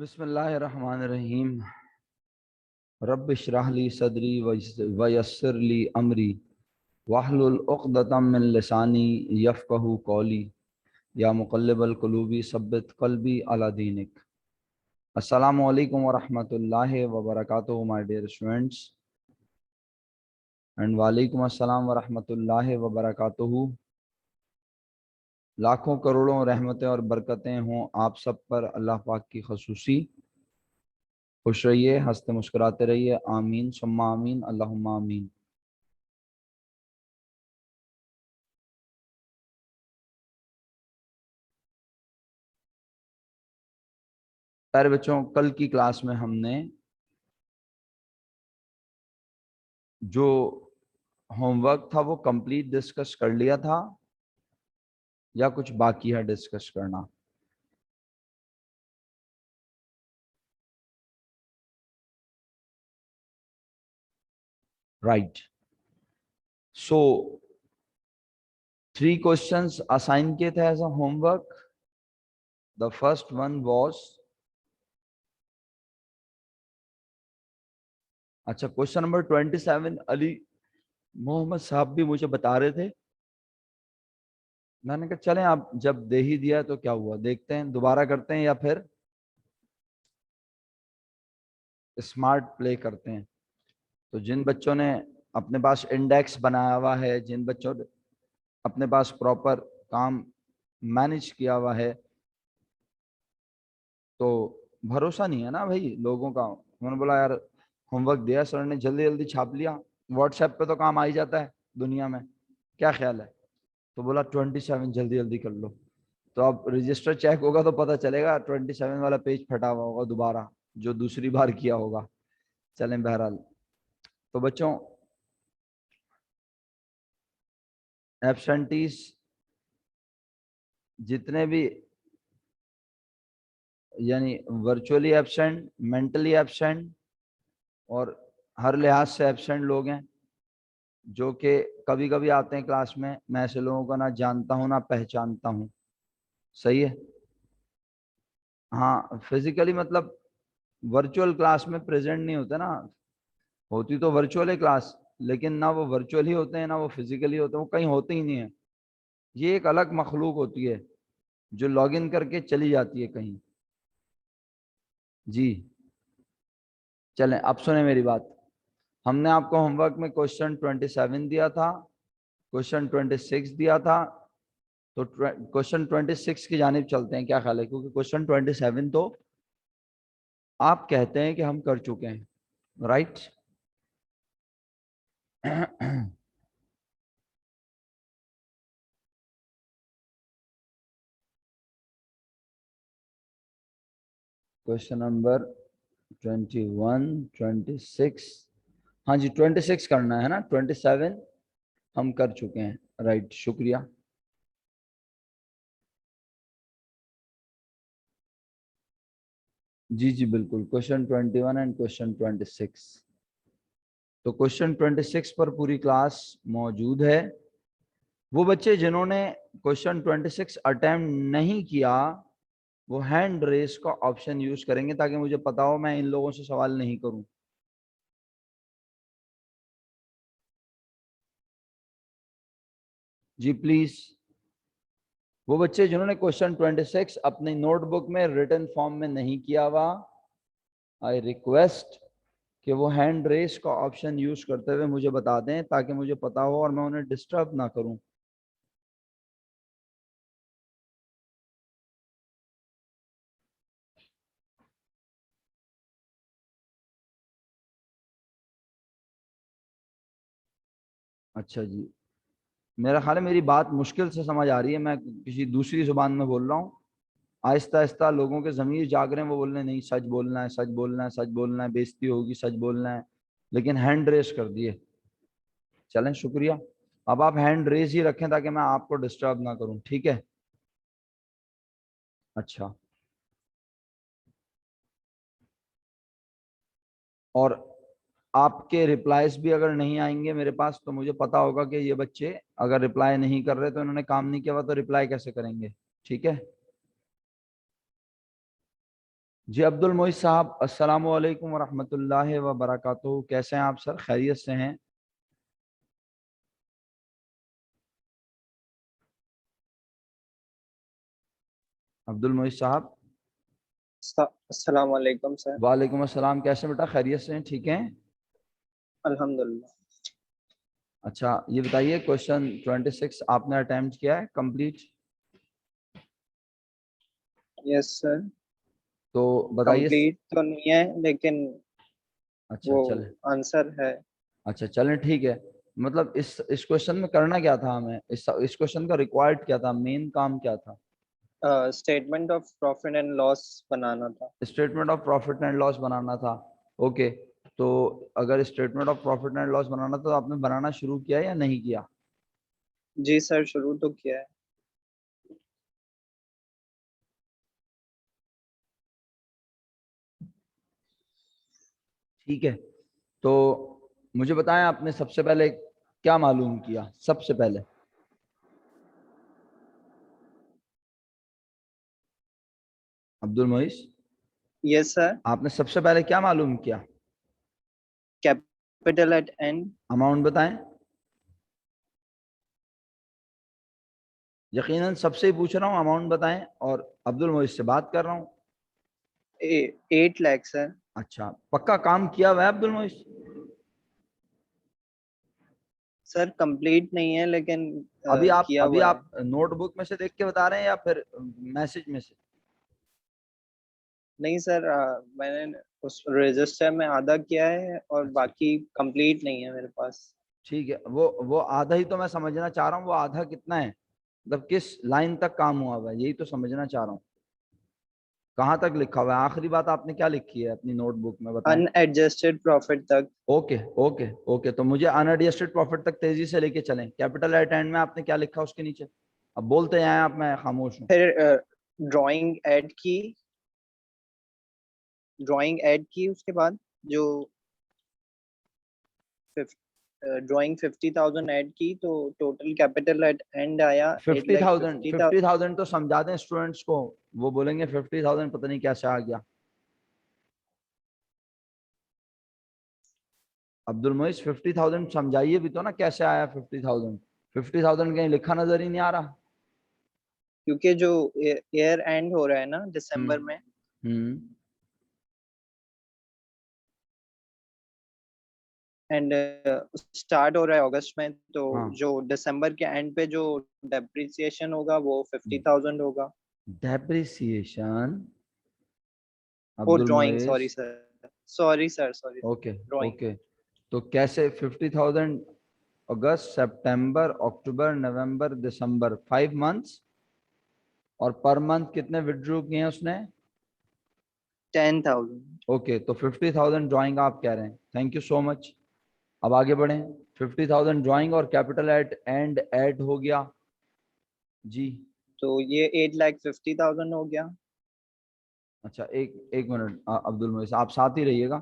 बिस्मिल्लाहिर्रहमानिर्रहीम। रब्बि इश्रह ली सदरी वयस्सिर ली अमरी वाहलुल उक़दतम मिन लिसानी यफ़क़हू क़ौली या मुक़ल्लिबल क़ुलूबि सब्बित क़ल्बी अला दीनिक। अस्सलामु अलैकुम व रहमतुल्लाहि व बरकातुहू माय डियर स्टूडेंट्स एंड वालेकुम अस्सलाम व रहमतुल्लाहि व बरकातुहू। लाखों करोड़ों रहमतें और बरकतें हों आप सब पर अल्लाह पाक की खसूसी। खुश रहिए, हंसते मुस्कुराते रहिए। आमीन सुम्मा आमीन अल्लाहुम्मा आमीन। प्यारे बच्चों, कल की क्लास में हमने जो होमवर्क था वो कंप्लीट डिस्कस कर लिया था या कुछ बाकी है डिस्कस करना? राइट। सो 3 क्वेश्चंस असाइन किए थे as a homework. The first one was, अच्छा, क्वेश्चन नंबर 27 अली मोहम्मद साहब भी मुझे बता रहे थे। मैंने कहा चलें, आप जब दे ही दिया तो क्या हुआ, देखते हैं दोबारा करते हैं या फिर स्मार्ट प्ले करते हैं। तो जिन बच्चों ने अपने पास इंडेक्स बनाया हुआ है, जिन बच्चों ने अपने पास प्रॉपर काम मैनेज किया हुआ है, तो भरोसा नहीं है ना भाई लोगों का। उन्होंने बोला यार होमवर्क दिया सर ने, जल्दी जल्दी छाप लिया, व्हाट्सएप पे तो काम आ ही जाता है दुनिया में, क्या ख्याल है? तो बोला 27 जल्दी जल्दी कर लो। तो अब रजिस्टर चेक होगा तो पता चलेगा 27 वाला पेज फटा हुआ होगा दोबारा, जो दूसरी बार किया होगा। चलें बहरहाल। तो बच्चों, एब्सेंटीज जितने भी, यानी वर्चुअली एब्सेंट, मेंटली एब्सेंट और हर लिहाज से एब्सेंट लोग हैं, जो कि कभी कभी आते हैं क्लास में, मैं ऐसे लोगों को ना जानता हूँ ना पहचानता हूँ। सही है? हाँ, फिजिकली मतलब वर्चुअल क्लास में प्रेजेंट नहीं होते ना। होती तो वर्चुअल है क्लास, लेकिन ना वो वर्चुअल ही होते हैं ना वो फिजिकली होते हैं, वो कहीं होते ही नहीं है। ये एक अलग मखलूक होती है जो लॉग इन करके चली जाती है कहीं। जी, चलें अब सुने मेरी बात। हमने आपको होमवर्क में क्वेश्चन 27 दिया था, क्वेश्चन 26 दिया था। तो क्वेश्चन 26 की जानिब चलते हैं, क्या ख्याल है? क्योंकि क्वेश्चन 27 तो आप कहते हैं कि हम कर चुके हैं, राइट? क्वेश्चन नंबर 21, 26, हाँ जी 26 करना है ना, 27 हम कर चुके हैं, राइट, शुक्रिया। जी जी बिल्कुल, क्वेश्चन 21 एंड क्वेश्चन 26। तो क्वेश्चन 26 पर पूरी क्लास मौजूद है। वो बच्चे जिन्होंने क्वेश्चन 26 अटेम्प्ट नहीं किया, वो हैंड रेस का ऑप्शन यूज करेंगे ताकि मुझे पता हो मैं इन लोगों से सवाल नहीं करूं। जी प्लीज। वो बच्चे जिन्होंने क्वेश्चन 26 अपनी नोटबुक में रिटन फॉर्म में नहीं किया हुआ, आई रिक्वेस्ट कि वो हैंड रेस का ऑप्शन यूज करते हुए मुझे बता दें ताकि मुझे पता हो और मैं उन्हें डिस्टर्ब ना करूं। अच्छा जी, मेरा ख्याल है मेरी बात मुश्किल से समझ आ रही है, मैं किसी दूसरी जुबान में बोल रहा हूँ। आहिस्ता आहिस्ता लोगों के ज़मीर जाग रहे हैं, वो बोल रहे हैं नहीं सच बोलना है, सच बोलना है, सच बोलना है, बेइज्जती होगी, सच बोलना है, लेकिन हैंड रेस कर दिए। चलें, शुक्रिया। अब आप हैंड रेस ही रखें ताकि मैं आपको डिस्टर्ब ना करूं, ठीक है? अच्छा। और आपके रिप्लाईज भी अगर नहीं आएंगे मेरे पास तो मुझे पता होगा कि ये बच्चे अगर रिप्लाई नहीं कर रहे तो इन्होंने काम नहीं किया हुआ, तो रिप्लाई कैसे करेंगे? ठीक है। जी अब्दुल मोइज साहब, अस्सलाम वालेकुम वरहमतुल्लाहि व बरकातुहू। कैसे हैं आप सर? खैरियत से हैं? अब्दुल मोइज साहब। अस्सलाम वालेकुम सर। वालेकुम अस्सलाम। कैसे बेटा? खैरियत से हैं? ठीक हैं? अल्हम्दुलिल्लाह। अच्छा, ये बताइए, क्वेश्चन 26 आपने अटेम्प्ट किया है कंप्लीट? Yes sir. तो बताइए। कंप्लीट तो नहीं है लेकिन अच्छा वो चले। आंसर है। अच्छा चलें, ठीक है। मतलब इस क्वेश्चन में करना क्या था हमें? इस क्वेश्चन का रिक्वायर्ड क्या था? मेन काम क्या था? Statement of profit and loss बनाना था। Statement of profit and loss बनाना था। ओके। तो अगर statement of profit and loss बनाना था तो आपने बनाना शुरू किया या नहीं किया? जी सर, शुरू तो किया है। ठीक है। तो मुझे बताएं, आपने सबसे पहले क्या मालूम किया सबसे पहले? Abdul Moiz, yes sir. आपने सबसे पहले क्या मालूम किया? Capital at and. अमाउंट बताएं। यकीनन सबसे ही पूछ रहा हूँ, अमाउंट बताएं। और अब्दुल मोइस से बात कर रहा हूँ। 8 लाख सर। अच्छा, पक्का काम किया हुआ है अब्दुल मोइस? सर कंप्लीट नहीं है लेकिन किया अभी हुआ है। आप नोटबुक में से देख के बता रहे हैं या फिर मैसेज में से? नहीं सर, मैंने उस रजिस्टर में आधा किया है और अच्छा बाकी कंप्लीट नहीं है मेरे पास। ठीक है। वो आधा ही तो मैं समझना चाह रहा हूँ। वो आधा कितना है? मतलब किस लाइन तक काम हुआ हुआ है, यही तो समझना चाह रहा हूँ। कहाँ तक लिखा हुआ है? आखिरी बात आपने क्या लिखी है अपनी नोटबुक में, बताएं। अनएडजस्टेड प्रॉफिट तक। ओके ओके ओके, तो मुझे अनएडजस्टेड प्रॉफिट तक तेजी से लेके चलें। कैपिटल एट एंड में आपने क्या लिखा उसके नीचे? अब बोलते जाएं आप, मैं खामोश हूँ। फिर ड्राइंग ऐड की। ड्राइंग ऐड की उसके बाद जो ड्राइंग 50,000 ऐड की तो टोटल कैपिटल एट एंड आया eight fifty lakh thousand fifty fifty thousand तो समझा दें स्टूडेंट्स को। वो बोलेंगे 50,000 पता नहीं कैसे आ गया। अब्दुल मोइस, 50,000 समझाइए भी तो ना, कैसे आया 50,000? 50,000 कहीं लिखा नजर ही नहीं आ रहा। क्योंकि जो ईयर एंड हो रहा है ना हम्म। दिसंबर में। हम्म। एंड स्टार्ट हो रहा है अगस्त में तो हाँ। जो दिसंबर के एंड पे जो डेप्रिसिएशन होगा वो 50,000 होगा। डेप्रिसिएशन। ओ अब्दुल ड्राइंग, मोइस। Sorry sir. Sorry sir, sorry sir. Okay drawing. Okay. तो कैसे 50,000? अगस्त, सितंबर, अक्टूबर, नवंबर, दिसंबर, 5 मंथ्स। और पर मंथ कितने विड्रॉ किए हैं उसने? 10,000। ओके, तो 50,000 ड्राइंग आप कह रहे हैं। Thank you so much. अब आगे बढ़ें। 50,000 ड्राइंग और कैपिटल एट एंड ऐड हो गया। जी। तो ये 8,50,000 हो गया। अच्छा, एक एक मिनट अब्दुल मोइस, आप साथ ही रहिएगा।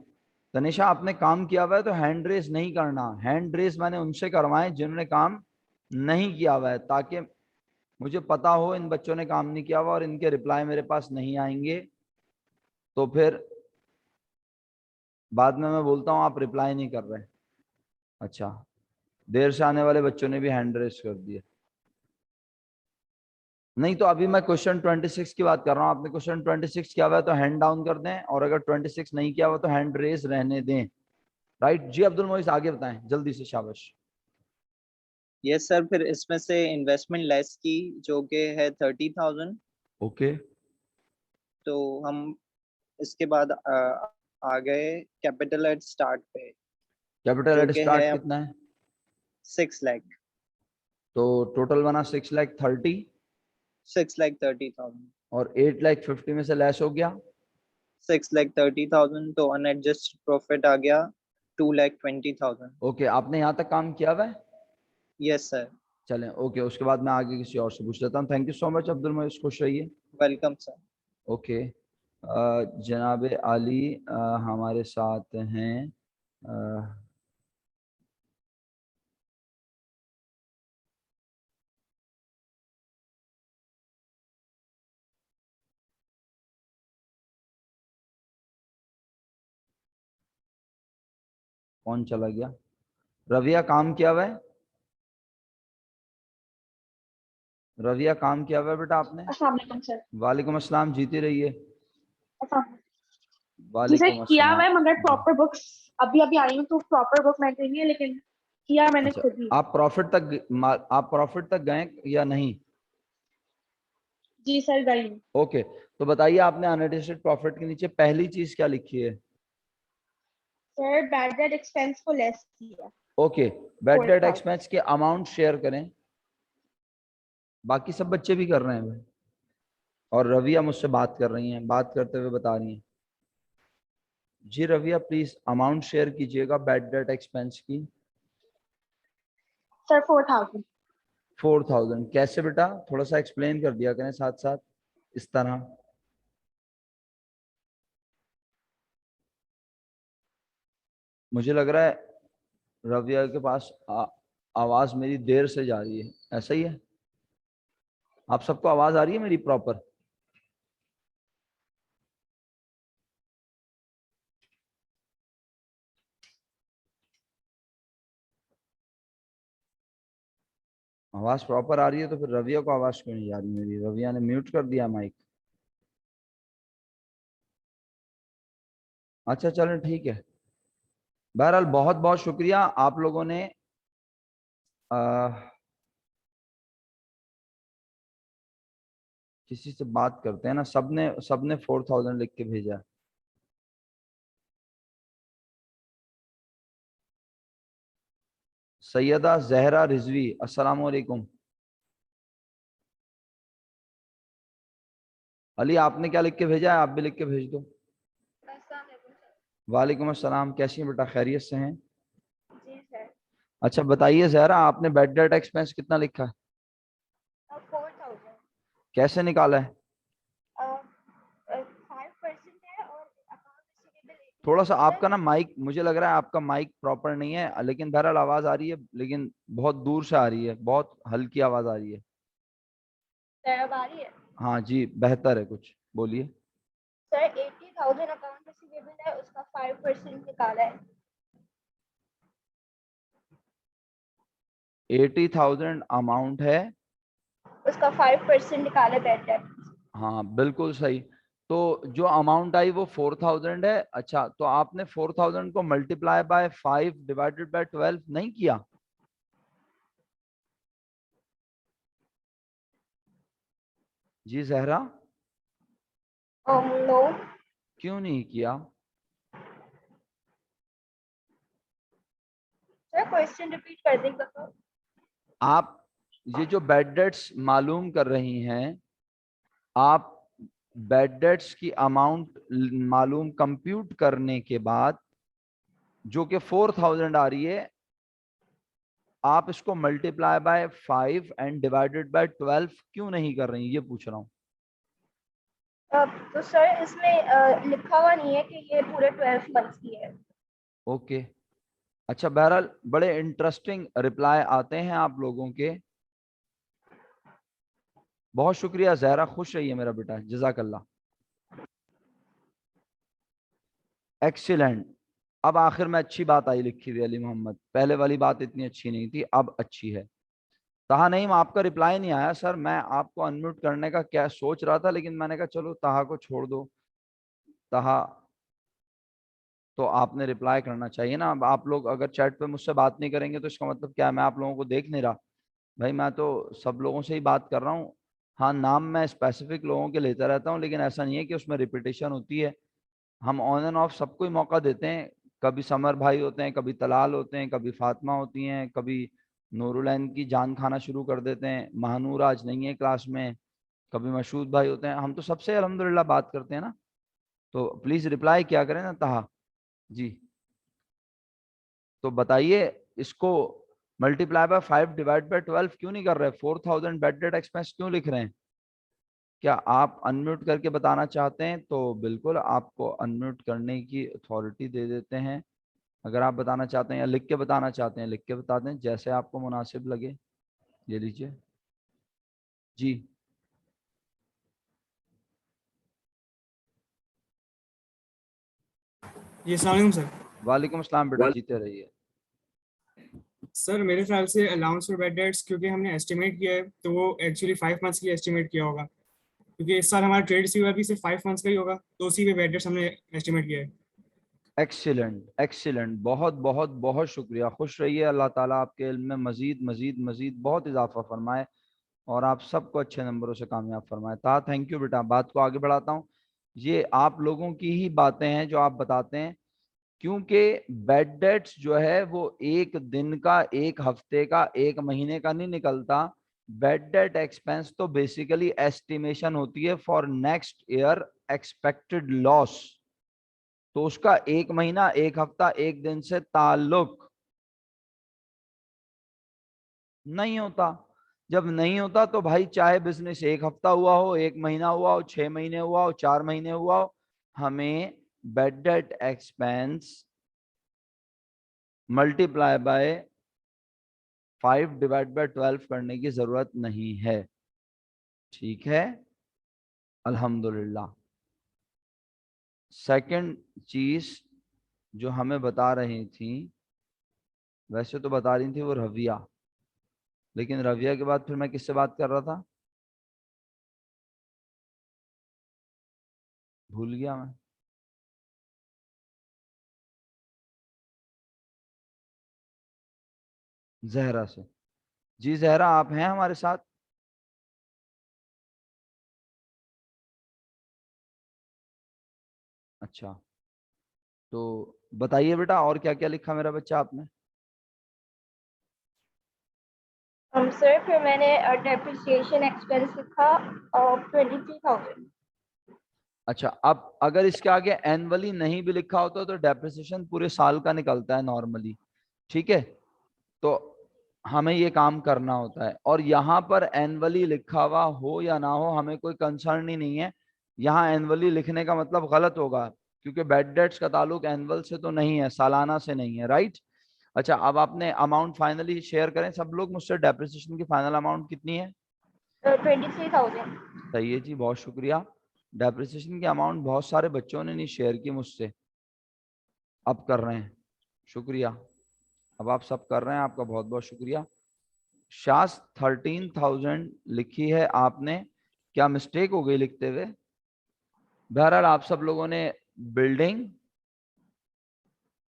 तनिषा, आपने काम किया हुआ है तो हैंड रेस नहीं करना। हैंड रेस मैंने उनसे करवाए जिन्होंने काम नहीं किया हुआ है, ताकि मुझे पता हो इन बच्चों ने काम नहीं किया हुआ और इनके रिप्लाई मेरे पास नहीं आएंगे। तो फिर बाद में मैं बोलता हूँ आप रिप्लाई नहीं कर रहे। अच्छा, देर से आने वाले बच्चों ने भी हैंड रेस कर दिया। नहीं तो अभी मैं क्वेश्चन 26 की बात कर रहा हूँ। आपने क्वेश्चन 26 किया हुआ है तो हैंड डाउन कर दें, और अगर 26 नहीं किया हुआ तो हैंड रेस रहने दें। राइट जी अब्दुल मोइस, आगे बताएं जल्दी से, शाबाश। यस सर, फिर इसमें से इन्वेस्टमेंट लेस की जो कि है 30,000। ओके। तो हम इसके बाद आ गए कैपिटल एट स्टार्ट पे कैपिटल जो एट कि है स्टार्ट कितना है? 6 लाख। तो टोटल बना 6,30,000। 6,30,000। और 8,50,000 में से लेस हो गया। 6,30,000 तो अनएडजस्टेड प्रॉफिट आ गया 2,20,000। ओके, आपने यहाँ तक काम किया हुआ है? Yes sir. चलें, ओके, उसके बाद मैं आगे किसी और से पूछ लेता हूँ। Thank you so much Abdul Moiz, खुश रहिए। Welcome sir. ओके। जनाब आली हमारे साथ हैं। कौन चला गया? रविया काम किया हुआ है? रविया काम किया हुआ है बेटा आपने? अस्सलाम वालेकुम सर। वालेकुम अस्सलाम, जीती रहिए। जी सर, वालेकुम किया हुआ अस्सलाम है मगर जी। प्रॉपर बुक्स अभी अभी आई हूँ तो प्रॉपर बुक मैंने नहीं है, लेकिन किया मैंने अच्छा, खुद ही। आप प्रॉफिट तक गए या नहीं? जी सर, गई हूँ। ओके, तो बताइए आपने अनएडजस्टेड प्रॉफिट के नीचे पहली चीज क्या लिखी है? सर बैड डेट एक्सपेंस को लेस किया। Okay, bad debt 4,000। एक्सपेंस के अमाउंट शेयर करें। बाकी सब बच्चे भी कर रहे हैं भाई, और रविया मुझसे बात कर रही हैं, बात करते हुए बता रही हैं। जी रविया प्लीज अमाउंट शेयर कीजिएगा बैड डेट एक्सपेंस की। सर 4,000। 4,000 कैसे बेटा? थोड़ा सा एक्सप्लेन कर दिया करें साथ साथ इस तरह। मुझे लग रहा है रविया के पास आवाज मेरी देर से जा रही है, ऐसा ही है? आप सबको आवाज आ रही है मेरी प्रॉपर? आवाज प्रॉपर आ रही है तो फिर रविया को आवाज क्यों नहीं जा रही मेरी? रविया ने म्यूट कर दिया माइक। अच्छा चलो ठीक है। बहरहाल बहुत बहुत शुक्रिया आप लोगों ने किसी से बात करते हैं ना, सबने सबने 4,000 लिख के भेजा। सैयदा जहरा रिजवी, अस्सलाम वालेकुम। अली आपने क्या लिख के भेजा है? आप भी लिख के भेज दो। वालेकुम अस्सलाम, कैसी हैं बेटा? खैरियत से हैं? जी सर। अच्छा बताइए जहरा, आपने बैड डेट एक्सपेंस कितना लिखा है? 4,000। कैसे निकाला है? 5% है और अकाउंट रिसीवेबल थोड़ा सा 80,000 आपका ना माइक, मुझे लग रहा है आपका माइक प्रॉपर नहीं है, लेकिन बहरहाल आवाज आ रही है, लेकिन बहुत दूर से आ रही है, बहुत हल्की आवाज आ रही है। सर अब आ रही है। हाँ जी, बेहतर है, कुछ बोलिए। सर 80,000 अकाउंट रिसीवेबल है, उसका 5% निकाला है। 80,000 अमाउंट है। उसका 5% निकाला बैड डेट। हाँ बिल्कुल सही। तो जो अमाउंट आई वो 4,000 है। अच्छा, तो आपने 4,000 को मल्टीप्लाई बाय 5 डिवाइडेड बाय 12 नहीं किया? जी जहरा, नो। क्यों नहीं किया? सर क्वेश्चन रिपीट कर देंगे तो। आप ये जो बैड डेट्स मालूम कर रही हैं, आप बैड डेट्स की अमाउंट मालूम कंप्यूट करने के बाद जो कि 4,000 आ रही है, आप इसको multiply by 5 and divided by 12 क्यों नहीं कर रही, ये पूछ रहा हूँ। तो सर इसमें लिखा हुआ नहीं है कि ये पूरे 12 मंथ्स की है। ओके, अच्छा बहरहाल बड़े इंटरेस्टिंग रिप्लाई आते हैं आप लोगों के। बहुत शुक्रिया जहरा, खुश रहिए मेरा बेटा, जजाकल्ला। एक्सीलेंट। अब आखिर में अच्छी बात आई लिखी थी अली मोहम्मद, पहले वाली बात इतनी अच्छी नहीं थी, अब अच्छी है। ताहा नईम आपका रिप्लाई नहीं आया सर, मैं आपको अनम्यूट करने का क्या सोच रहा था, लेकिन मैंने कहा चलो ताहा को छोड़ दो। ताहा, तो आपने रिप्लाई करना चाहिए ना। अब आप लोग अगर चैट पे मुझसे बात नहीं करेंगे तो इसका मतलब क्या है? मैं आप लोगों को देख नहीं रहा? भाई मैं तो सब लोगों से ही बात कर रहा हूँ। हाँ, नाम मैं स्पेसिफिक लोगों के लेता रहता हूँ, लेकिन ऐसा नहीं है कि उसमें रिपीटेशन होती है। हम ऑन एंड ऑफ सबको ही मौका देते हैं। कभी समर भाई होते हैं, कभी तलाल होते हैं, कभी फातिमा होती हैं, कभी नूरुलैन की जान खाना शुरू कर देते हैं, महानूर आज नहीं है क्लास में, कभी मशहूद भाई होते हैं। हम तो सबसे अल्हम्दुलिल्लाह बात करते हैं ना। तो प्लीज रिप्लाई क्या करें ना ताहा जी। तो बताइए, इसको मल्टीप्लाई बाय 5 डिवाइड बाय 12 क्यों नहीं कर रहे? 4,000 बेड डेट एक्सपेंस क्यों लिख रहे हैं? क्या आप अनम्यूट करके बताना चाहते हैं तो बिल्कुल आपको अनम्यूट करने की अथॉरिटी दे देते हैं। अगर आप बताना चाहते हैं या लिख के बताना चाहते हैं, लिख के बता दें, जैसे आपको मुनासिब लगे। ये लीजिए जी। जी अस्सलाम वालेकुम सर। वालेकुम अस्सलाम बेटा, जीते रहिए। सर मेरे ख्याल से अलाउंस फॉर बैड डेट्स क्योंकि हमने एस्टिमेट किया है तो वो एक्चुअली 5 मंथ्स की एस्टिमेट किया होगा, क्योंकि इस साल हमारा ट्रेड रिसीवर भी सिर्फ 5 मंथ्स का ही होगा, तो उसी पे बैड डेट्स हमने एस्टिमेट किया है। एक्सीलेंट एक्सीलेंट, बहुत बहुत बहुत शुक्रिया। खुश रहिए, अल्लाह ताला आपके इल्म में मजीद मजीद मजीद बहुत इजाफा फरमाए और आप सबको अच्छे नंबरों से कामयाब फरमाए। थैंक यू बेटा। बात को आगे बढ़ाता हूँ। ये आप लोगों की ही बातें हैं जो आप बताते हैं, क्योंकि बैड डेट्स जो है वो एक दिन का, एक हफ्ते का, एक महीने का नहीं निकलता। बैड डेट एक्सपेंस तो बेसिकली एस्टिमेशन होती है for next year expected loss. तो उसका एक महीना, एक हफ्ता, एक दिन से ताल्लुक नहीं होता। जब नहीं होता तो भाई चाहे बिजनेस एक हफ्ता हुआ हो, एक महीना हुआ हो, 6 महीने हुआ हो, 4 महीने हुआ हो, हमें bad debt expense multiply by 5/12 करने की जरूरत नहीं है। ठीक है, अल्हम्दुलिल्लाह। सेकंड चीज जो हमें बता रही थी, वैसे तो बता रही थी वो रविया, लेकिन रविया के बाद फिर मैं किससे बात कर रहा था, भूल गया मैं। जहरा से। जी जहरा, आप हैं हमारे साथ? अच्छा, तो बताइए बेटा, और क्या क्या लिखा मेरा बच्चा आपने? सर फिर मैंने डेप्रिसिएशन एक्सपेंस लिखा 23,000। अच्छा, अब अगर इसके आगे एनुअली नहीं भी लिखा होता तो डेप्रिसिएशन पूरे साल का निकलता है नॉर्मली। ठीक है, तो हमें ये काम करना होता है, और यहाँ पर एनुअली लिखा हुआ हो या ना हो हमें कोई कंसर्न ही नहीं है। यहाँ एनुअली लिखने का मतलब गलत होगा, क्योंकि बैड डेट्स का ताल्लुक एनुअल से तो नहीं है, सालाना से नहीं है, राइट। अच्छा, अब आपने अमाउंट फाइनली शेयर करें सब लोग मुझसे, डेप्रिसिएशन की फाइनल अमाउंट कितनी है? 23,000। सही है जी, बहुत शुक्रिया। डेप्रिसिएशन की अमाउंट बहुत सारे बच्चों ने नहीं शेयर की मुझसे, अब कर रहे हैं, शुक्रिया। अब आप सब कर रहे हैं, आपका बहुत बहुत शुक्रिया। शास 13,000 लिखी है आपने, क्या मिस्टेक हो गई लिखते हुए? बहरहाल आप सब लोगों ने बिल्डिंग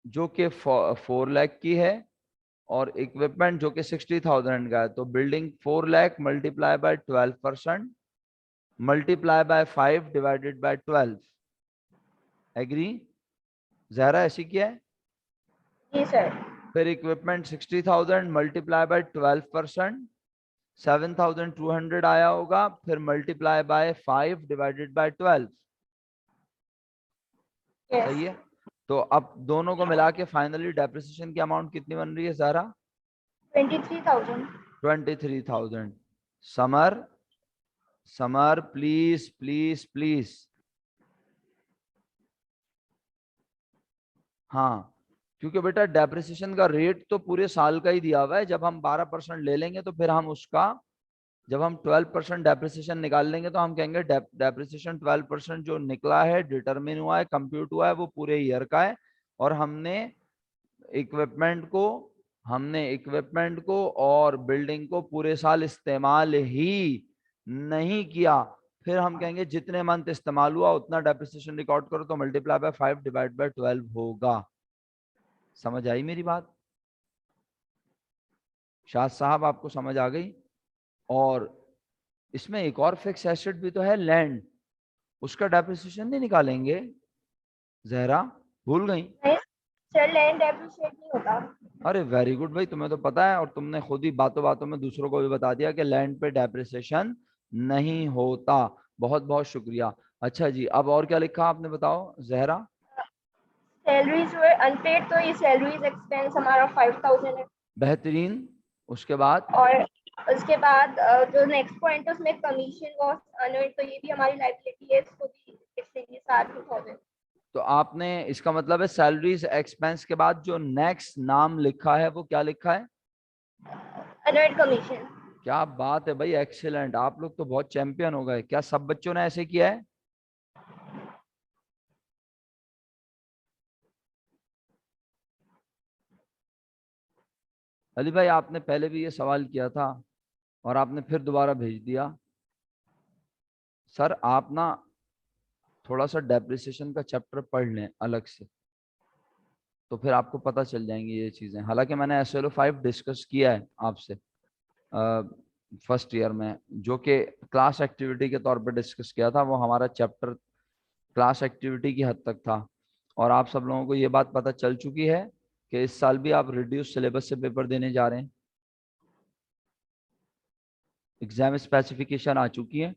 जो कि 4 लाख की है और इक्विपमेंट जो कि 60,000 का है, तो building 4 lakh multiply by 12% multiply by 5 divided by 12। Agree? Zahra ऐसी किया है? जी सर। फिर इक्विपमेंट 60,000 मल्टीप्लाई बाय 12%, 7,200 आया होगा, फिर मल्टीप्लाई बाय 5 डिवाइडेड बाय 12। सही है। तो अब दोनों को मिला के फाइनली डेप्रिसिएशन की अमाउंट कितनी बन रही है Zara? 23,000। 23,000। Samar, Samar please please please. हाँ, क्योंकि बेटा डेप्रिसिएशन का रेट तो पूरे साल का ही दिया हुआ है। जब हम 12% ले लेंगे तो फिर हम उसका, जब हम 12% डेप्रिसिएशन निकाल लेंगे तो हम कहेंगे डेप्रिसिएशन 12% जो निकला है, डिटरमिन हुआ है, कंप्यूट हुआ है, वो पूरे ईयर का है। और इक्विपमेंट को हमने इक्विपमेंट को और बिल्डिंग को पूरे साल इस्तेमाल ही नहीं किया, फिर हम कहेंगे जितने मंथ इस्तेमाल हुआ उतना डेप्रिसिएशन रिकॉर्ड करो, तो मल्टीप्लाई बाय 5 डिवाइड बाय 12 होगा। समझ आई मेरी बात? शाह साहब आपको समझ आ गई? और इसमें एक और फिक्स एसेट भी तो है, लैंड, उसका डेप्रिसिएशन नहीं निकालेंगे? जहरा भूल गई? नहीं सर, लैंड डेप्रिशिएट नहीं होता। अरे वेरी गुड भाई, तुम्हें तो पता है और तुमने खुद ही बातों बातों में दूसरों को भी बता दिया कि लैंड पे डेप्रिसिएशन नहीं होता। बहुत बहुत शुक्रिया। अच्छा जी, अब और क्या लिखा आपने, बताओ जहरा? सैलरीज वर अनपेड, तो ये सैलरीज एक्सपेंस हमारा 5,000 है। बेहतरीन। उसके बाद? और उसके बाद जो नेक्स्ट पॉइंट है उसमें कमीशन वॉज अर्नड, तो ये भी हमारी लाइबिलिटी है, इसको भी लिखेंगे 7,000। तो आपने, इसका मतलब है सैलरीज एक्सपेंस के बाद जो नेक्स्ट नाम लिखा है वो क्या लिखा है? Earned commission. क्या बात है भाई, एक्सीलेंट। आप लोग तो बहुत चैंपियन हो गए। क्या सब बच्चों ने ऐसे किया है? अली भाई आपने पहले भी ये सवाल किया था और आपने फिर दोबारा भेज दिया। सर आप ना थोड़ा सा डेप्रिसिएशन का चैप्टर पढ़ लें अलग से, तो फिर आपको पता चल जाएंगी ये चीजें। हालांकि मैंने SLO 5 डिस्कस किया है आपसे फर्स्ट ईयर में, जो कि क्लास एक्टिविटी के तौर पर डिस्कस किया था। वो हमारा चैप्टर क्लास एक्टिविटी की हद तक था, और आप सब लोगों को ये बात पता चल चुकी है कि इस साल भी आप रिड्यूस सिलेबस से पेपर देने जा रहे हैं। एग्जाम स्पेसिफिकेशन आ चुकी है,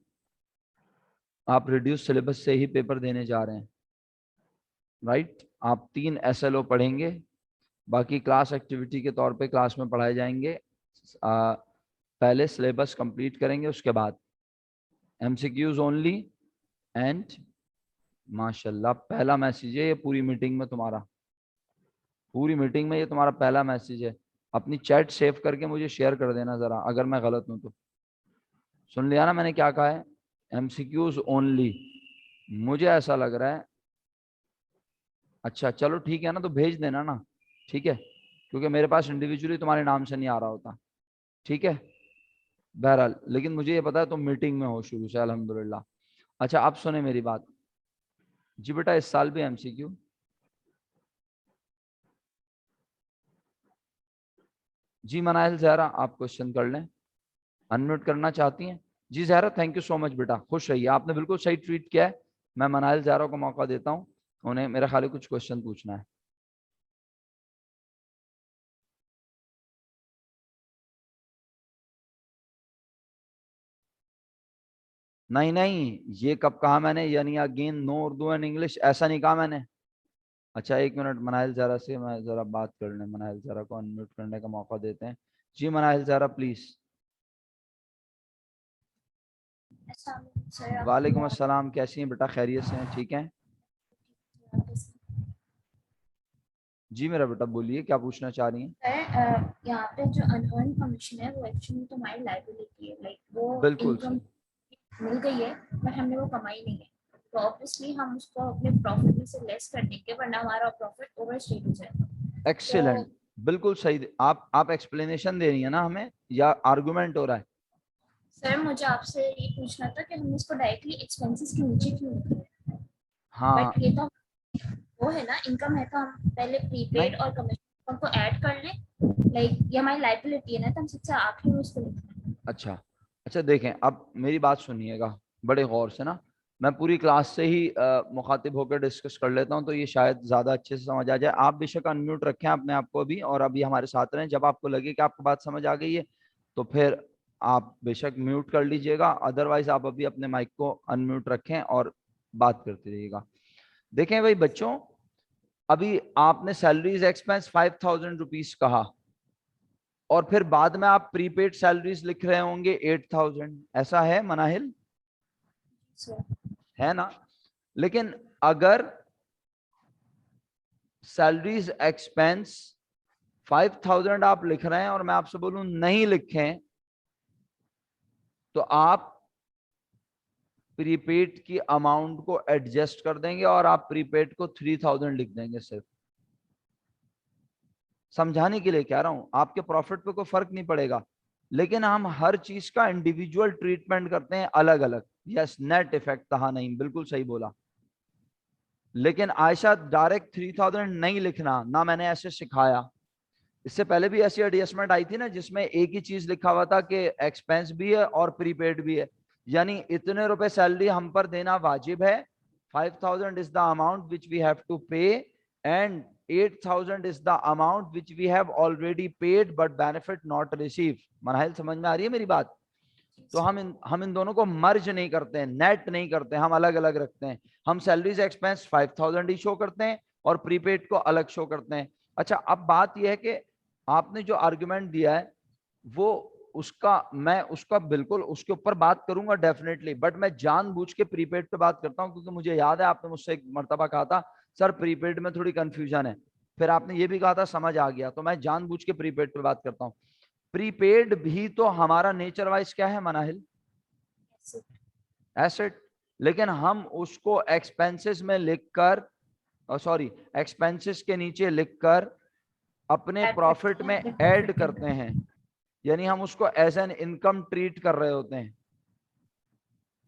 आप रिड्यूस सिलेबस से ही पेपर देने जा रहे हैं, राइट। आप 3 SLO पढ़ेंगे, बाकी क्लास एक्टिविटी के तौर पे क्लास में पढ़ाए जाएंगे। पहले सिलेबस कंप्लीट करेंगे, उसके बाद MCQs ओनली। एंड माशाल्लाह पहला मैसेज है ये पूरी मीटिंग में तुम्हारा, पूरी मीटिंग में ये तुम्हारा पहला मैसेज है। अपनी चैट सेव करके मुझे शेयर कर देना जरा, अगर मैं गलत हूं तो। सुन लिया ना मैंने क्या कहा है? MCQs only. मुझे ऐसा लग रहा है, अच्छा चलो ठीक है ना, तो भेज देना ना, ठीक है, क्योंकि मेरे पास इंडिविजुअली तुम्हारे नाम से नहीं आ रहा होता, ठीक है। बहरहाल लेकिन मुझे ये पता है तुम मीटिंग में हो शुरू से, अल्हम्दुलिल्लाह। अच्छा आप सुने मेरी बात जी बेटा, इस साल भी MCQ। जी मनाइल जहरा आप क्वेश्चन कर लें, अनम्यूट करना चाहती हैं? जी Zahra thank you so much बेटा, खुश रहिए, आपने बिल्कुल सही ट्वीट किया है। मैं मनाइल जहरा को मौका देता हूँ, उन्हें मेरा ख्याल है कुछ क्वेश्चन पूछना है। नहीं नहीं, ये कब कहा मैंने, यानी again no Urdu and English, ऐसा नहीं कहा मैंने। अच्छा एक मिनट, मनाइल जरा से मैं जरा बात कर लें, मनाइल जरा को अनम्यूट करने का मौका देते हैं। जी मनाइल जरा प्लीज। वालेकुम अस्सलाम, कैसी हैं बेटा, खैरियत से हैं, ठीक हैं? जी मेरा बेटा बोलिए, क्या पूछना चाह रही हैं? यहाँ पे जो अनअर्न कमीशन है वो एक्चुअली तुम्हारी लायबिलिटी है, लाइक वो बिल्कुल इनकम सही। मिल गई है बट हमने वो कमाई नहीं है, तो ऑब्वियसली हम उसको अपने प्रॉफिट में से लेस कर देंगे वरना हमारा प्रॉफिट ओवर स्टेट हो जाएगा। एक्सीलेंट, बिल्कुल सही। आप एक्सप्लेनेशन दे रही है ना हमें, या आर्गुमेंट हो रहा है? सर मुझे आपसे ये पूछना था कि हम इसको डायरेक्टली एक्सपेंसेस के नीचे क्यों लिख रहे हैं? हाँ बट ये तो वो है ना, इनकम है तो हम पहले प्रीपेड नहीं, और कमीशन को ऐड कर लें, लाइक ये हमारी लायबिलिटी है ना, तो हम सबसे आखिर में उसको लिख रहे हैं। अच्छा अच्छा देखें, अब मेरी बात सुनिएगा बड़े गौर से ना, मैं पूरी क्लास से ही मुखातिब होकर डिस्कस कर लेता हूं, तो ये शायद ज्यादा अच्छे से समझ आ जाए। आप बेशक अनम्यूट रखें अपने आप को भी, और अभी हमारे साथ रहें। जब आपको लगे कि आपको बात समझ आ गई है तो फिर आप बेशक म्यूट कर लीजिएगा, अदरवाइज आप अभी अपने माइक को अनम्यूट रखें और बात करते रहिएगा। देखें भाई बच्चों, अभी आपने सैलरीज एक्सपेंस 5000 रुपीज कहा, और फिर बाद में आप प्रीपेड सैलरीज लिख रहे होंगे 8000, ऐसा है मनाहिल? है ना? लेकिन अगर सैलरीज एक्सपेंस 5000 आप लिख रहे हैं और मैं आपसे बोलूं नहीं लिखें, तो आप प्रीपेड की अमाउंट को एडजस्ट कर देंगे और आप प्रीपेड को 3000 लिख देंगे। सिर्फ समझाने के लिए कह रहा हूं, आपके प्रॉफिट पे कोई फर्क नहीं पड़ेगा, लेकिन हम हर चीज का इंडिविजुअल ट्रीटमेंट करते हैं अलग अलग। यस, नेट इफेक्ट कहा नहीं, बिल्कुल सही बोला। लेकिन आयशा डायरेक्ट 3000 नहीं लिखना ना, मैंने ऐसे सिखाया। इससे पहले भी ऐसी एडजस्टमेंट आई थी ना, जिसमें एक ही चीज लिखा हुआ था कि एक्सपेंस भी है और प्रीपेड भी है, यानी इतने रुपए सैलरी हम पर देना वाजिब है। 5000 is the amount which we have to pay, and 8000 is the amount which we have already paid but benefit not receive. Manahil समझ में आ रही है मेरी बात? तो हम इन दोनों को मर्ज नहीं करते हैं, नेट नहीं करते, हम अलग अलग रखते हैं। हम सैलरीज एक्सपेंस 5000 ही शो करते हैं और प्रीपेड को अलग शो करते हैं। अच्छा अब बात यह है कि आपने जो आर्गुमेंट दिया है वो, उसका मैं उसका बिल्कुल उसके ऊपर बात करूंगा डेफिनेटली, बट मैं जानबूझ के प्रीपेड पे बात करता हूं, क्योंकि मुझे याद है आपने मुझसे एक मर्तबा कहा था सर प्रीपेड में थोड़ी कंफ्यूजन है, फिर आपने ये भी कहा था समझ आ गया, तो मैं जानबूझ के प्रीपेड पे बात करता हूं। प्रीपेड भी तो हमारा नेचर वाइज क्या है मनाहिल? एसेट। लेकिन हम उसको एक्सपेंसेस में लिखकर, सॉरी एक्सपेंसेस के नीचे लिखकर अपने Add प्रॉफिट करते में हैं अपने ऐड profit के करते हैं, यानी हम उसको एज एन इनकम ट्रीट कर रहे होते हैं।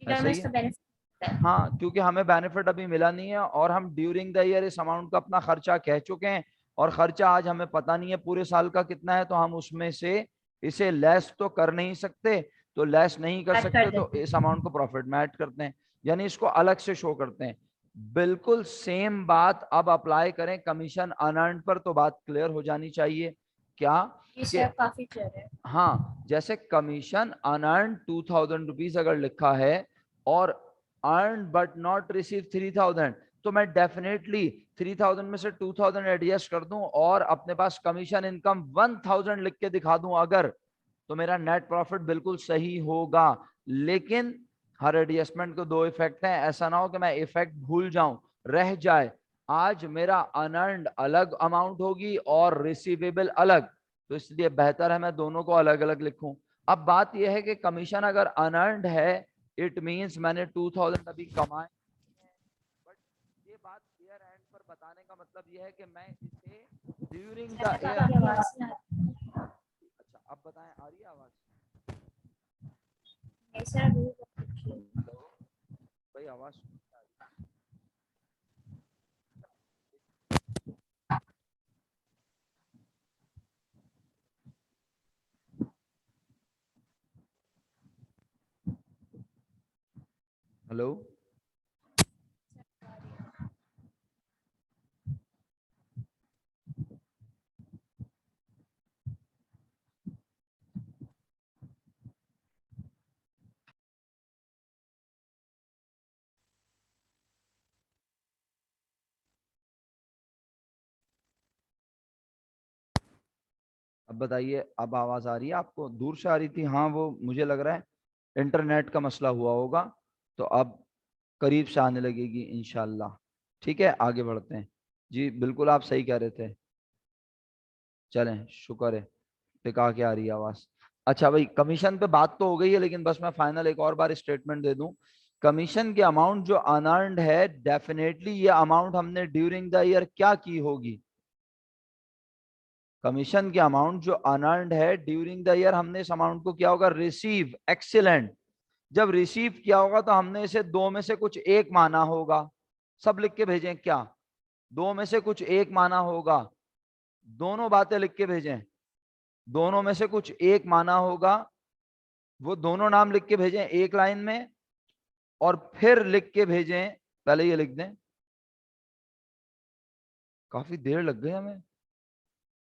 अंदर। ऐसा हमें ही इसका है। बेनिफिट है। हाँ, क्योंकि हमें बेनिफिट अभी मिला नहीं है और हम ड्यूरिंग द ईयर इस अमाउंट का अपना खर्चा कह चुके हैं, और खर्चा आज हमें पता नहीं है पूरे साल का कितना है, तो हम उसमें से इसे लेस तो कर नहीं सकते, तो लेस नहीं कर Add सकते कर तो देते हैं। इस अमाउंट को प्रॉफिट में ऐड करते हैं, यानी इसको अलग से शो करते हैं। बिल्कुल सेम बात अब अप्लाई करें कमीशन अनअर्न्ड पर, तो बात क्लियर हो जानी चाहिए। क्या ये कि शेयर काफी क्लियर है। हाँ, जैसे कमीशन अनअर्न्ड 2000 रुपीज अगर लिखा है और अर्न बट नॉट रिसीव 3000, तो मैं डेफिनेटली 3000 में से 2000 एडजस्ट कर दूं और अपने पास कमीशन इनकम 1000 लिख के दिखा दूं अगर, तो मेरा नेट प्रॉफिट बिल्कुल सही होगा। लेकिन हर एडजस्टमेंट को दो इफेक्ट हैं, ऐसा ना हो कि मैं इफेक्ट भूल जाऊं, रह जाए। आज मेरा अनअर्न्ड अलग अमाउंट होगी और रिसीवेबल अलग, तो इसलिए बेहतर है मैं दोनों को अलग अलग लिखूं। अब बात यह है कि कमीशन अगर अनअर्न्ड है, इट मींस मैंने 2000 अभी कमाए, बट ये बात ईयर एंड पर बताने का मतलब यह है कि मैं इसे ड्यूरिंग द आपकी ईयर। आवाज नहीं आ रही। अच्छा, अब बताएं, आ रही है आवाज? ऐसा रूल है। हेलो भाई, आवाज नहीं आ रही। हेलो, अब बताइए, अब आवाज आ रही है आपको? दूर से आ रही थी। हाँ, वो मुझे लग रहा है इंटरनेट का मसला हुआ होगा, तो अब करीब से आने लगेगी इंशाल्लाह। ठीक है, आगे बढ़ते हैं। जी बिल्कुल, आप सही कह रहे थे। चलें, शुक्र है, टिका के आ रही है आवाज। अच्छा भाई, कमीशन पे बात तो हो गई है, लेकिन बस मैं फाइनल एक और बार स्टेटमेंट दे दूं। कमीशन की अमाउंट जो अनअर्न्ड है, डेफिनेटली ये अमाउंट हमने ड्यूरिंग द ईयर क्या की होगी? कमीशन की अमाउंट जो अनअर्न्ड है ड्यूरिंग द ईयर, हमने इस अमाउंट को क्या होगा? रिसीव। एक्सीलेंट। जब रिसीव किया होगा तो हमने इसे दो में से कुछ एक माना होगा। सब लिख के भेजें क्या? दो में से कुछ एक माना होगा। दोनों बातें लिख के भेजें। दोनों में से कुछ एक माना होगा, वो दोनों नाम लिख के भेजें एक लाइन में, और फिर लिख के भेजें, पहले ये लिख दें। काफी देर लग गई हमें,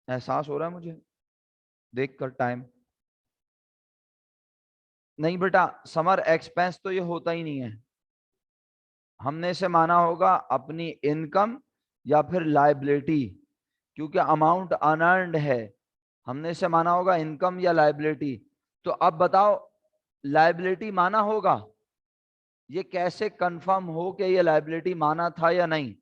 एहसास हो रहा है मुझे देखकर टाइम। नहीं बेटा, समर एक्सपेंस तो ये होता ही नहीं है। हमने इसे माना होगा अपनी इनकम या फिर लायबिलिटी, क्योंकि अमाउंट अनअर्न्ड है। हमने इसे माना होगा इनकम या लायबिलिटी। तो अब बताओ, लायबिलिटी माना होगा? ये कैसे कंफर्म हो कि ये लायबिलिटी माना था या नहीं?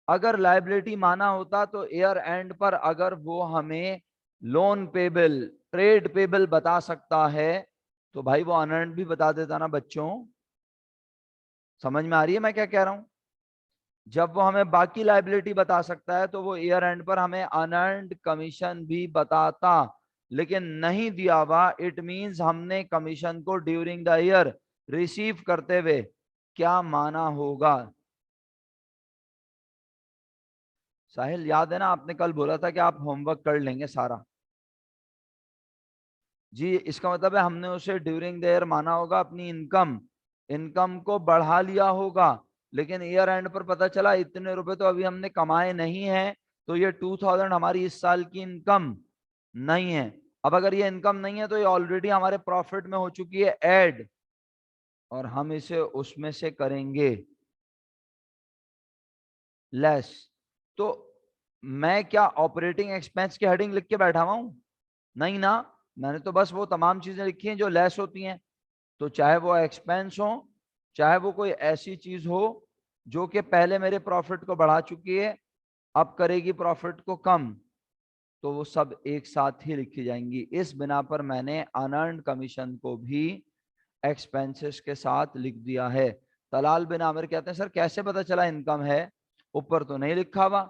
अगर लायबिलिटी माना होता तो ईयर एंड पर अगर वो हमें लोन पेबल, ट्रेड पेबल बता सकता है, तो भाई वो अनअर्न्ड भी बता देता ना बच्चों। समझ में आ रही है मैं क्या कह रहा हूं? जब वो हमें बाकी लायबिलिटी बता सकता है, तो वो ईयर एंड पर हमें अनअर्न्ड कमीशन भी बताता, लेकिन नहीं दिया हुआ, इट मींस हमने कमीशन को ड्यूरिंग द ईयर रिसीव करते हुए क्या माना होगा? साहिल, याद है ना, आपने कल बोला था कि आप होमवर्क कर लेंगे सारा। जी, इसका मतलब है हमने उसे ड्यूरिंग द ईयर माना होगा अपनी इनकम, इनकम को बढ़ा लिया होगा, लेकिन ईयर एंड पर पता चला इतने रुपए तो अभी हमने कमाए नहीं है, तो ये 2000 हमारी इस साल की इनकम नहीं है। अब अगर ये इनकम नहीं है, तो ये ऑलरेडी हमारे प्रॉफिट में हो चुकी है ऐड, और हम इसे उसमें से करेंगे लेस। तो मैं क्या ऑपरेटिंग एक्सपेंस की हेडिंग लिख के बैठा हुआ हूं? नहीं ना, मैंने तो बस वो तमाम चीजें लिखी हैं जो लेस होती हैं। तो चाहे वो एक्सपेंस हो, चाहे वो कोई ऐसी चीज हो जो कि पहले मेरे प्रॉफिट को बढ़ा चुकी है, अब करेगी प्रॉफिट को कम, तो वो सब एक साथ ही लिखी जाएंगी। इस बिना पर मैंने अनअर्न्ड कमीशन को भी एक्सपेंसेस के साथ लिख दिया है। तलाल बिन आमिर कहते हैं, सर कैसे पता चला इनकम है, ऊपर तो नहीं लिखा हुआ।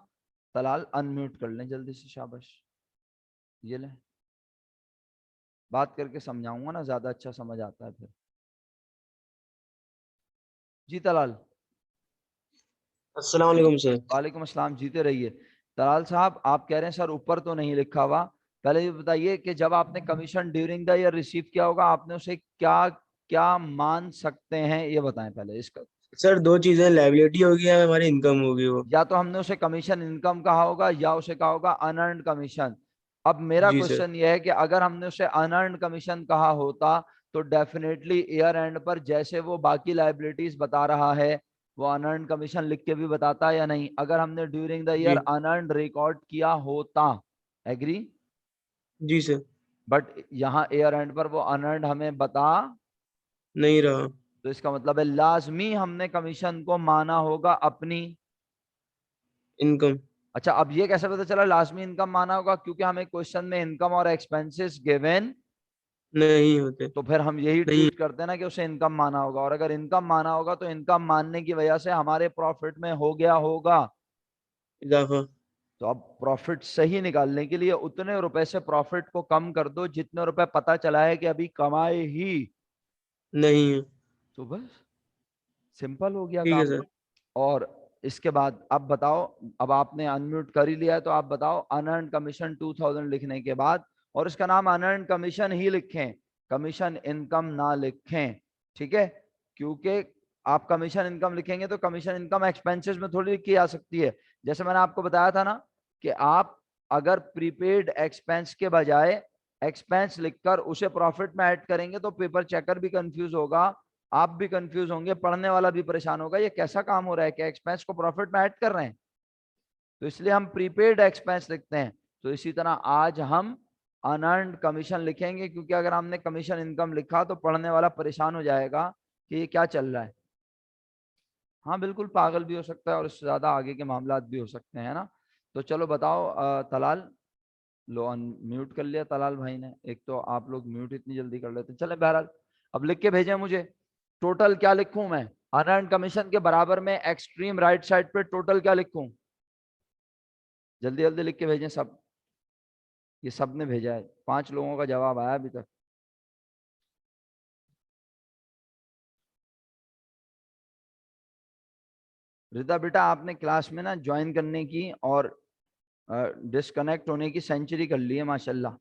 तलाल अनम्यूट कर लें जल्दी से, शाबाश। ये ले, बात करके समझाऊंगा ना, ज्यादा अच्छा समझ आता है फिर। जी तलाल। अस्सलाम वालेकुम सर। वालेकुम अस्सलाम, जीते रहिए। तलाल साहब, आप कह रहे हैं सर ऊपर तो नहीं लिखा हुआ, पहले ये बताइए कि जब आपने commission during the year receive किया होगा, आपने उसे क्या क्या मान सकते हैं, ये बताएं पहले इसका। सर दो चीजें, लायबिलिटी होगी या हमारी इनकम होगी वो। या तो हमने उसे कमीशन इनकम कहा होगा या उसे कहा होगा अनअर्न्ड कमीशन। अब मेरा जी सर। क्वेश्चन ये है कि अगर हमने उसे अनअर्न्ड कमीशन कहा होता तो डेफिनेटली ईयर एंड पर जैसे वो बाकी लाइबिलिटीज बता रहा है वो अनअर्न्ड कमीशन लिख के भी बताता या नहीं, अगर हमने ड्यूरिंग द ईयर जी अनअर्न्ड रिकॉर्ड किया होता। एग्री? जी सर। बट यहाँ ईयर एंड पर वो अनअर्न्ड हमें बता, नहीं रहा। तो इसका मतलब है लाजमी हमने कमीशन को माना होगा अपनी। इनकम। अच्छा, अब ये कैसे पता चला लाजमी इनकम माना होगा? क्योंकि हमें क्वेश्चन में इनकम और एक्सपेंसेस गिवन, नहीं होते। तो फिर हम यही नहीं। ट्रीट करते हैं ना कि उसे इनकम माना होगा, और अगर इनकम माना होगा तो इनकम मानने की वजह से हमारे प्रॉफिट में हो गया होगा। इजाफा। तो अब प्रॉफिट सही निकालने के लिए उतने रुपए से प्रॉफिट को कम कर दो जितने रुपए पता चला है कि अभी कमाए ही। नहीं है। तो बस सिंपल हो गया ठीक है काम। सर। और इसके बाद अब बताओ, अब आपने अनम्यूट कर ही लिया है तो आप बताओ अनअर्न कमीशन 2000 लिखने के बाद, और इसका नाम अनअर्न कमीशन ही लिखें, कमीशन इनकम ना लिखें, ठीक है? क्योंकि आप कमीशन इनकम लिखेंगे तो कमीशन इनकम एक्सपेंसेस में थोड़ी लिखी जा सकती है। जैसे मैंने आपको बताया था ना कि आप अगर प्रीपेड एक्सपेंस के बजाय एक्सपेंस लिखकर उसे प्रॉफिट में ऐड करेंगे तो पेपर चेकर भी कंफ्यूज होगा, आप भी कंफ्यूज होंगे, पढ़ने वाला भी परेशान होगा, ये कैसा काम हो रहा है कि एक्सपेंस को प्रॉफिट में ऐड कर रहे हैं। तो इसलिए हम प्रीपेड एक्सपेंस लिखते हैं। तो इसी तरह आज हम अनअर्न्ड कमीशन लिखेंगे, क्योंकि अगर हमने कमीशन इनकम लिखा तो पढ़ने वाला परेशान हो जाएगा कि ये क्या चल रहा है। हाँ बिल्कुल, पागल भी हो सकता है और इससे ज्यादा आगे के मामला भी हो सकते हैं ना। तो चलो बताओ तलाल, लो अनम्यूट कर लिया तलाल भाई ने, एक तो आप लोग म्यूट इतनी जल्दी कर लेते हैं। चले बहरहाल, अब लिख के भेजें मुझे। टोटल क्या लिखूं मैं? अनअर्न्ड कमीशन के बराबर में एक्सट्रीम राइट साइड पे टोटल क्या लिखूं? जल्दी जल्दी लिख के भेजें सब। ये सब ने भेजा है, 5 लोगों का जवाब आया अभी तक। रिदा बेटा, आपने क्लास में ना ज्वाइन करने की और डिस्कनेक्ट होने की सेंचुरी कर ली है माशाल्लाह।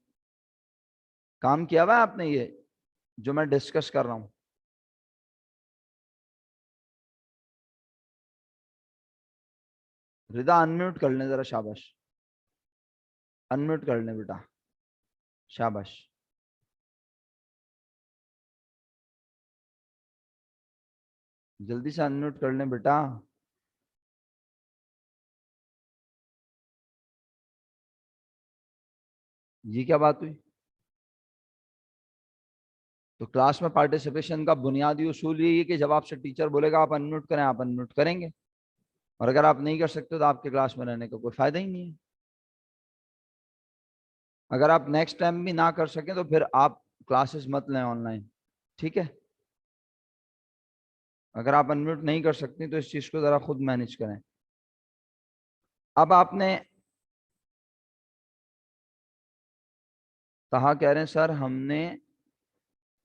काम किया हुआ है आपने ये जो मैं डिस्कस कर रहा हूं। रिदा अनम्यूट कर लें जरा, शाबाश। अनम्यूट कर लें बेटा, शाबाश। जल्दी से अनम्यूट कर लें बेटा। ये क्या बात हुई? तो क्लास में पार्टिसिपेशन का बुनियादी उसूल यही है कि जब आपसे टीचर बोलेगा आप अनम्यूट करें, आप अनम्यूट करेंगे, और अगर आप नहीं कर सकते तो आपके क्लास में रहने का कोई फायदा ही नहीं है। अगर आप नेक्स्ट टाइम भी ना कर सकें तो फिर आप क्लासेस मत लें ऑनलाइन, ठीक है? अगर आप अनम्यूट नहीं कर सकती तो इस चीज को जरा खुद मैनेज करें। अब आपने कहा, कह रहे हैं सर हमने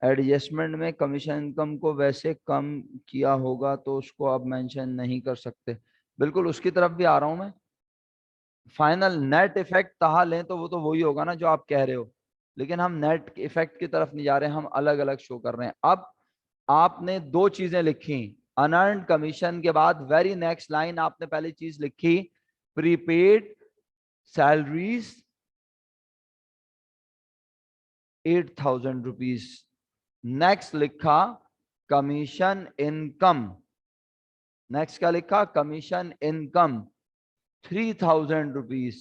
एडजस्टमेंट में कमीशन इनकम को वैसे कम किया होगा तो उसको अब मेंशन नहीं कर सकते। बिल्कुल उसकी तरफ भी आ रहा हूं मैं। फाइनल नेट इफेक्ट कहा लें तो वो तो वही होगा ना जो आप कह रहे हो, लेकिन हम नेट इफेक्ट की तरफ नहीं जा रहे हैं, हम अलग अलग शो कर रहे हैं। अब आपने दो चीजें लिखी अनअर्न्ड कमीशन के बाद, वेरी नेक्स्ट लाइन आपने पहली चीज लिखी प्रीपेड सैलरीज 8,000 रुपीज। नेक्स्ट लिखा कमीशन इनकम, नेक्स्ट क्या लिखा? Commission income 3,000 rupees.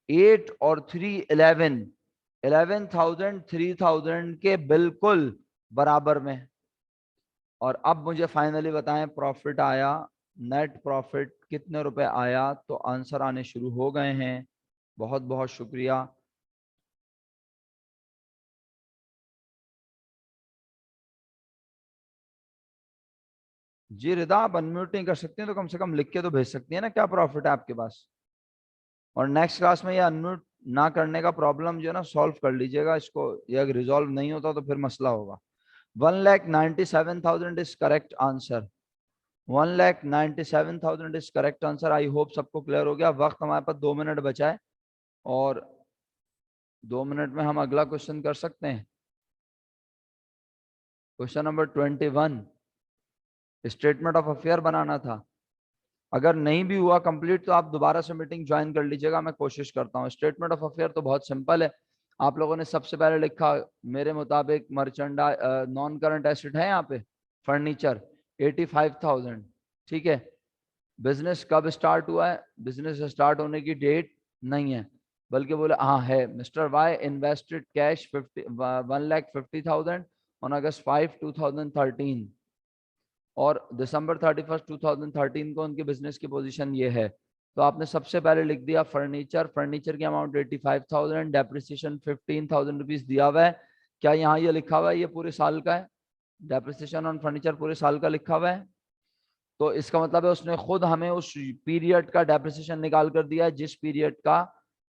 8 और 3 11, 11,000 3,000 के बिल्कुल बराबर में। और अब मुझे फाइनली बताएं प्रॉफिट आया, नेट प्रॉफिट कितने रुपए आया? तो आंसर आने शुरू हो गए हैं। बहुत बहुत शुक्रिया। जी रिदा, आप अनम्यूट नहीं कर सकते तो कम से कम लिख के तो भेज सकती है ना क्या प्रॉफिट है आपके पास? और नेक्स्ट क्लास में ये अनम्यूट ना करने का प्रॉब्लम जो है ना सॉल्व कर लीजिएगा इसको, ये अगर रिजॉल्व नहीं होता तो फिर मसला होगा। 1,97,000 is correct answer. 1,97,000 is correct answer. I hope सबको क्लियर हो गया। वक्त हमारे पास 2 मिनट बचा है और 2 मिनट में हम अगला क्वेश्चन कर सकते हैं। Question number 21 statement of affair बनाना था। अगर नहीं भी हुआ कंप्लीट तो आप दोबारा से मीटिंग ज्वाइन कर लीजिएगा, मैं कोशिश करता हूँ। स्टेटमेंट ऑफ अफेयर तो बहुत सिंपल है। आप लोगों ने सबसे पहले लिखा मेरे मुताबिक मर्चेंडाइज नॉन करंट एसेट है यहाँ पे फर्नीचर 85,000, ठीक है। बिजनेस कब स्टार्ट हुआ है, बिजनेस स्टार्ट होने की डेट नहीं है, बल्कि बोले हाँ है, mister Y invested cash 1,50,000 on August 5, 2013 और दिसंबर 31, 2013 को उनके बिजनेस की पोजीशन ये है। तो आपने सबसे पहले लिख दिया फर्नीचर, फर्नीचर की अमाउंट 85,000, डेप्रिसिएशन 15,000 रुपीज दिया हुआ है। क्या यहाँ ये लिखा हुआ है ये पूरे साल का है, डेप्रिसिएशन ऑन फर्नीचर पूरे साल का लिखा हुआ है? तो इसका मतलब है उसने खुद हमें उस पीरियड का डेप्रिसिएशन निकाल कर दिया है जिस पीरियड का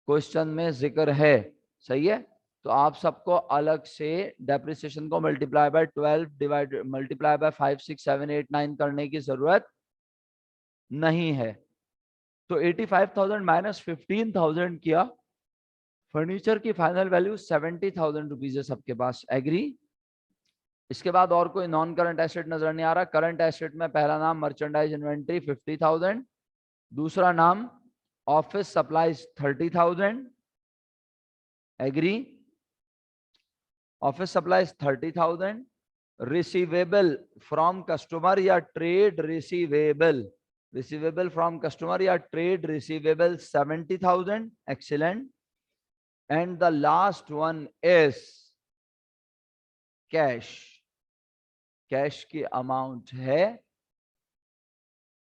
क्वेश्चन में जिक्र है, सही है। तो आप सबको अलग से डेप्रिसिएशन को multiply by 12 divide multiply by 5, 6, 7, 8, 9 करने की जरूरत नहीं है। तो 85,000 माइनस 15,000 किया, फर्नीचर की फाइनल वैल्यू 70,000 रुपीज है सबके पास, एग्री। इसके बाद और कोई नॉन करंट एसेट नजर नहीं आ रहा। करंट एसेट में पहला नाम मर्चेंडाइज इन्वेंट्री 50,000, दूसरा नाम office supplies 30,000, agree. Office supplies 30,000, receivable from customer या trade receivable, receivable from customer या trade receivable 70,000, excellent. And the last one is cash, cash की अमाउंट है,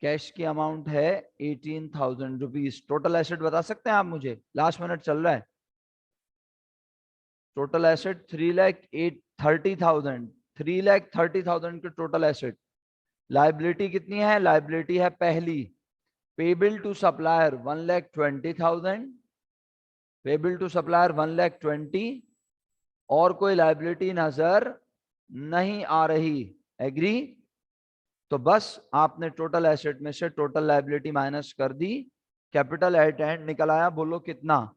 कैश की अमाउंट है 18,000 रुपीज। टोटल एसेट बता सकते हैं आप मुझे, लास्ट मिनट चल रहा है। टोटल एसेट 3,30,000, 3,30,000 के टोटल एसेट। लाइबिलिटी कितनी है, लाइबिलिटी है पहली payable to supplier 1,20,000, payable to supplier 1,20,000 और कोई लाइबिलिटी नजर नहीं आ रही, एग्री। तो बस आपने टोटल एसेट में से टोटल लाइबिलिटी माइनस कर दी, कैपिटल एट एंड निकल आया, बोलो कितना,